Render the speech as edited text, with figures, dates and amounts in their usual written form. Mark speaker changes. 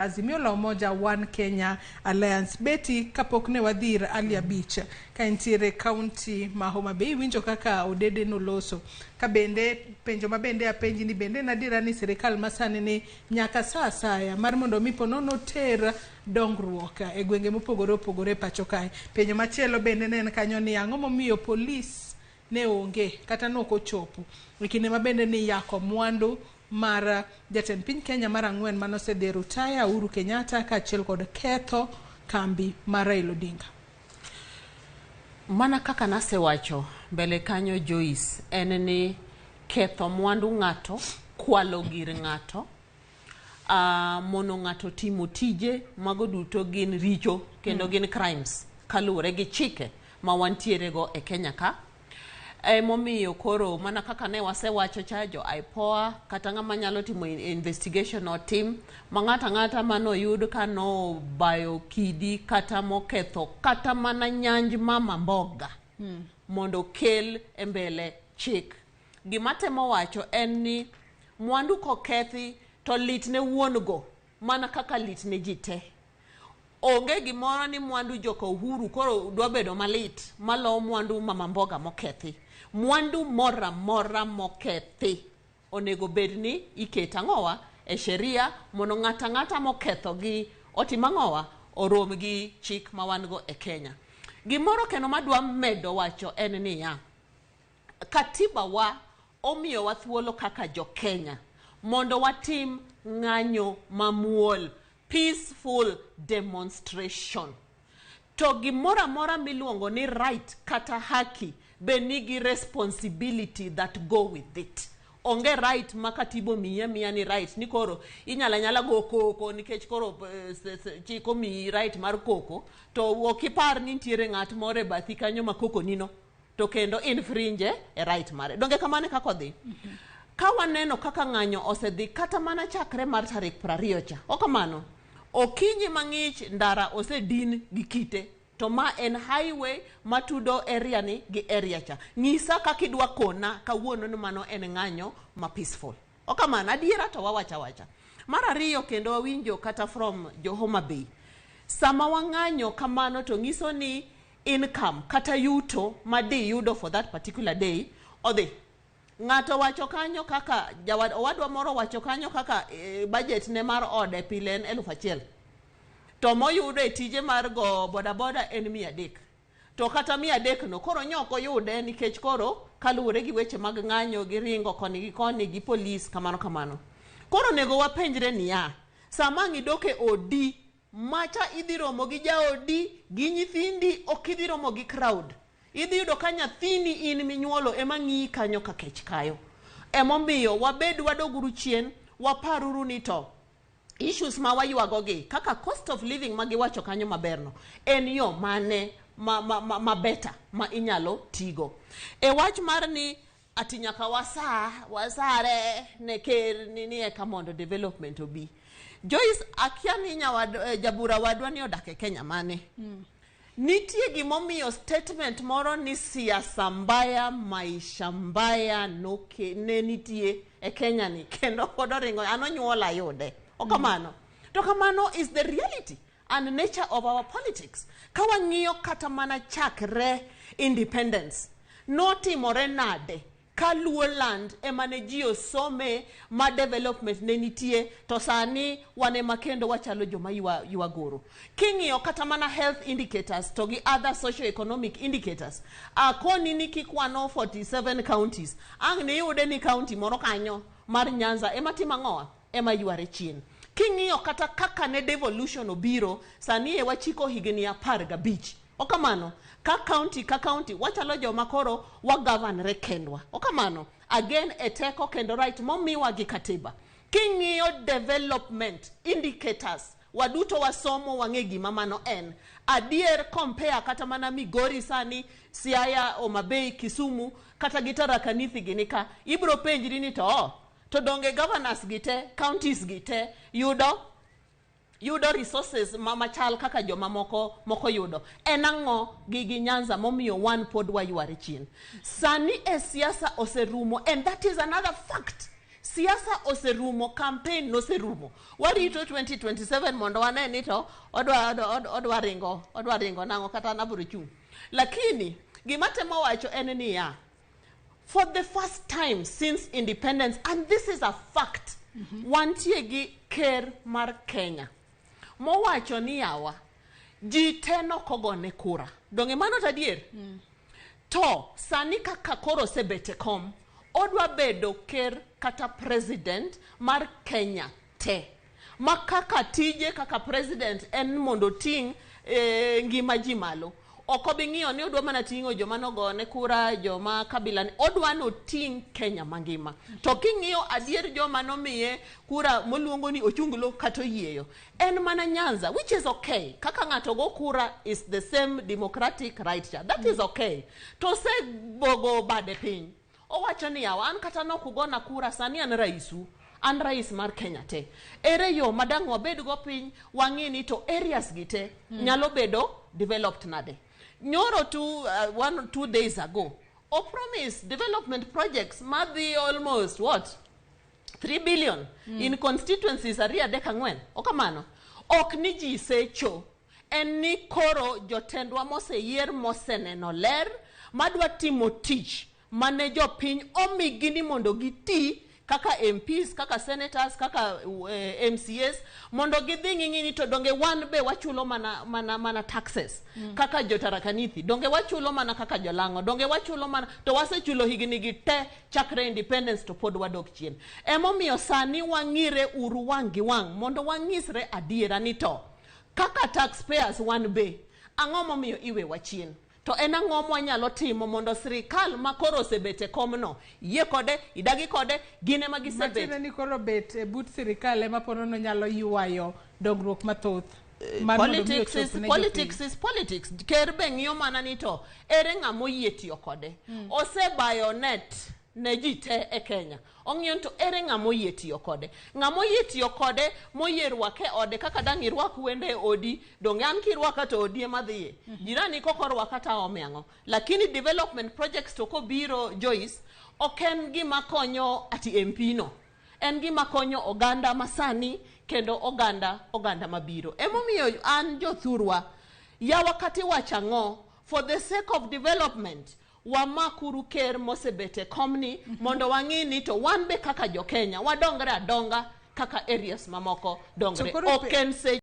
Speaker 1: Azimio la Umoja One Kenya Alliance beti kapok ne wadhir Alia Beach ka entiere county ma Homa Bay winjo kaka odede no loso ka bende penjo mabende apenji ni bende nadira ni serikal masani ni nyaka saya mar mondo mi ponono ter dongruok e gwenge mopogore opogore pacho kae. Penjo machielo bende ne en kanyo ni ang'o momiyo police ne onge kata noko chopo ikine mabende ni yako mwandu mar jatend piny Kenya mar ang'wen manosede rutaya Uhuru Kenyatta ka achiel kod ketho kambi mar Raila Odinga.
Speaker 2: Mana kaka nasewacho mbele kanyo Joyce en ni ketho mwandu ng'ato, kwalo gir ng'ato, mono ng'ato timo tije mago duto gin richo kendo gin crimes kaluwore gi chike ma wantiere go e Kenya ka. Momiyo koro mana kaka ne wasewacho chajo IPOA kata ng'ama nyalo timo investigation o team ng'ata mano yud ka no bayo kidi kata moketho kata mana nyanj mama mboga mondo kel mbele chik. Gima temo wacho en ni mwandu kokethi to lit ne wuongo mana kaka lit ne jite. Onge gimoro ni mwandu joko Uhuru koro dwa bedo malit malo mwandu mama mboga mokethi. Mwandu mora mokethi onego bedni iketa ng'owa e sheria mono ng'ata moketho gi otima ng'owa orom gi chik ma wan go e Kenya. Gimoro kendo madwa medo wacho en ni ya katiba wa omiyo wa thuolo kaka jo Kenya mondo watim ng'anyo mamuol, peaceful demonstration. To gimora miluongo ni right kata haki be nigi responsibility that go with it. Onge right makatibo miya ni right ni koro inyala go koko nikech koro chiko mi right mar koko to okipar ni ntiere ng'at more bathi kanyo ma koko nino to kendo infringe e right mare. Donge kamane kako dhi. Ka waneno kaka ng'anyo osedhi kata mana chakre mar tarik 20 cha. Okamano okinyi mang'ich ndara osedin gi kite. To ma en highway matudo area ni gi area cha. Ng'isa kakidwa kona kawuono ni mano en ng'anyo ma peaceful. Okamana adiera to wawacha. Mar ariyo kendo wawinjo kata from jo Homa Bay. Sama wang'anyo kamano to ng'iso ni income kata yuto madi yudo for that particular day odhi. Ng'ato wacho kanyo kaka owadwa moro wacho kanyo kaka budget ne mar ode pile en 1,000. To moyudo e tije mar go boda en 300. To kata 300 no koro nyoko yude nikech koro kaluwore gi weche mag ng'anyo gi ringo koni gi police kamano. Koro nego wapenjre ni ya sama ng'idoke odi macha idhi romo gi jaodi gi nyithindi ok idhi romo gi crowd. Idhi yudo ka nyathini in minyuolo ema ng'i kanyo ka kech kayo. Emomiyo wabed wadoguru chien waparuru ni to issues ma wayuago gi kaka cost of living magiwacho kanyo maberno en yo mane ma beta ma inyalo tigo. E wach mar ni ati nyaka wasare ne ker ni eka mondo development obi. Joyce akia ni jabura wadwa ni odak e Kenya mane. Nitie gimomiyo statement moro ni siasa mbaya maisha mbaya ne nitie e Kenya ni kendo pod oringo anonyuola yude. Okamano. To kamano is the reality and nature of our politics. Kawang'iyo kata mana chakre independence. No timore nade. Kaluo land emane ji osome ma development ne nitie to sani wane makendo wachalo joma yuagoro. King'iyo kata mana health indicators to gi other socio-economic indicators. Koni ni kikwano 47 counties. Ang ni yude ni county moro kanyo mar Nyanza ema tima ng'owa ema yuare chien. King'iyo kata kaka ne devolution obiro sani e wachiko higni 15. Okamano ka county wachalo joma koro wa governor kendwa. Okamano again eteko kendo right momiwa gi katiba. King'iyo development indicators waduto wasomo wang'e gima mano en. Adier compare kata mana Migori sani Siaya Homa Bay Kisumu kata gitara kanithi ginika ibro penjri ni to donge governors gite counties gite yudo resources machal kaka joma moko yudo. Enang'o gi Nyanza momiyo one pod wayuare chien. Sani e siasa oserumo and that is another fact. siasa oserumo, campaign noserumo. Warito 2027 mondo wane ni to odwa ringo nango kata naburo chung. Lakini gimatemo wacho en ni ya, for the first time since independence, and this is a fact, wantie gi ker mar Kenya mowacho ni yawa ji teno kogone kura. Donge mano tadier? To sani kaka koro sebete kom, odwa bedo ker kata president mar Kenya te. Makaka tije kaka president en mondo ting ngima ji malo. Okobing'iyo ni odwa mana tingo joma nogone kura, joma kabila ni, odwa no ting Kenya mangima. To king'iyo adier joma nomiye kura moluongo ni ochungulo kato yieyo, en mana Nyanza, which is okay. Kaka ng'ato go kura is the same democratic right. That is okay. To se bogo bade piny. Owacho ni yawa, an kata no kugona kura sani an raisu. An rais mar Kenya te. Ere yo madang wabed go piny wang'ini to areas gite nyalo bedo developed nade. Nyoro 2 days ago, o promise development projects madhi almost what 3 billion in constituencies aria deka ngwen. Okamano ok ni ji secho, en ni koro jotendwa moseyier moseneno ler madwa timo tich mane jopiny omigini mondo giti kaka MPs, kaka senators, kaka MCAs, mondo gidhi ng'ini to donge wan be wachulo mana taxes, kaka jotarakanithi, donge wachulo mana kaka jolango, donge wachulo mana, to wasechulo higni gite chakre independence to pod wadok chien. Emomiyo sani wang'ire uru wang gi wang, mondo wang'isre adiera ni to, kaka taxpayers wan be, ang'o momiyo iwe wachien. To en ang'o mwanyalo timo mondo sirikal makoro sebete komno yie kode, idagi kode, gine magisebet.
Speaker 1: Matine ni koro bet but sirikal ema ponono nyalo yuayo dongruok mathoth.
Speaker 2: Politics is politics. Ker be ng'iyo mana ni to ere ng'amo yie tiyo kode. Osebayo net ne ji te e Kenya. Ong'iyo to ere ng'amo yie tiyo kode. Ng'amo yie tiyo kode moyie rwake ode kaka dang' irwak wende odi, donge an kirwaka to odi ema dhiye. Jirani koko rwaka ta omiang'o. Lakini development projects to kobiro Joyce, oken gima konyo ati MP no. En gima konyo oganda masani kendo oganda mabiro. Emomiyo an jothurwa ya wakati wachang'o for the sake of development wamakuru ker mosebete komni mondo wang'ini to wan be kaka jo Kenya wadongre adonga kaka areas mamoko dongre. Oken se